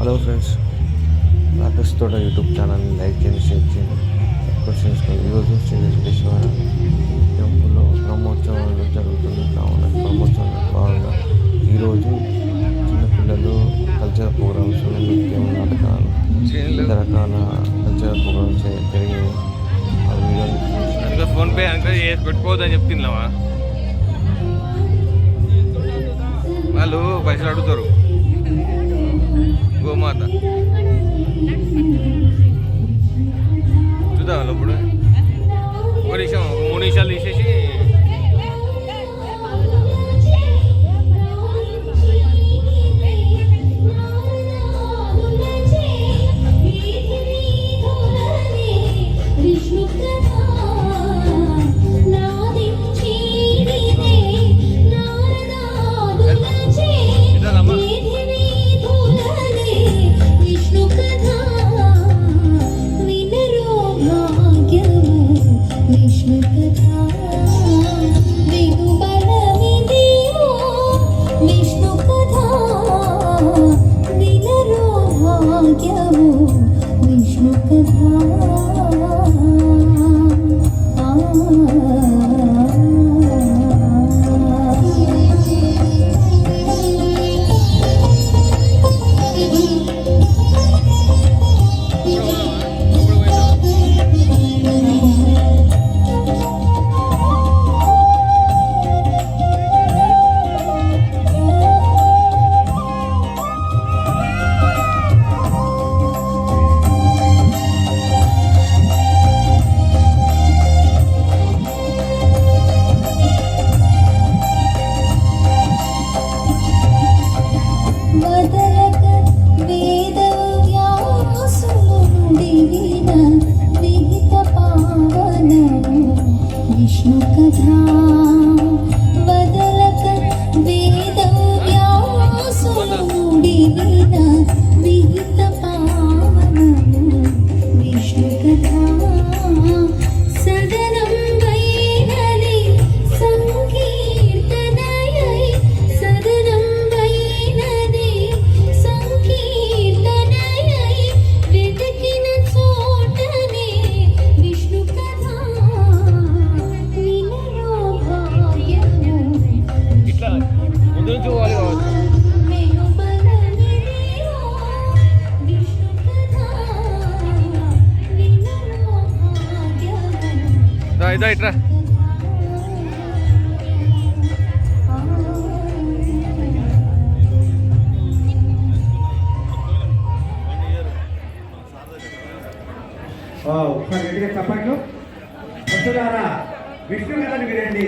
Hello friends, Rakesh తోట YouTube ఛానల్ని like చేయండి, షేర్ చేయండి, సబ్స్క్రైబ్ చేసుకోండి. ఈరోజు శ్రీ వెంకటేశ్వర టెంపుల్లో బ్రహ్మోత్సవాలు జరుగుతుంది. కావున బ్రహ్మోత్సవాల భాగంగా ఈరోజు చిన్నపిల్లలు కల్చరల్ ప్రోగ్రామ్స్, నృత్యం, నాటకాలు, వివిధ రకాల కల్చరల్ ప్రోగ్రామ్స్ జరిగాయి. ఆ వీడియోని ఫోన్పే అంటే పెట్టుకోవద్దని చెప్తున్నావా? వాళ్ళు పైసలు అడుగుతారు. గోమాత చూద్దాం ఇప్పుడు ఒక నిమిషం, 3 నిమిషాలు తీసేసి ఇదా ఇట్రా. ఒకసారి గట్టిగా చప్పట్లు. విష్ణు కథను వినండి.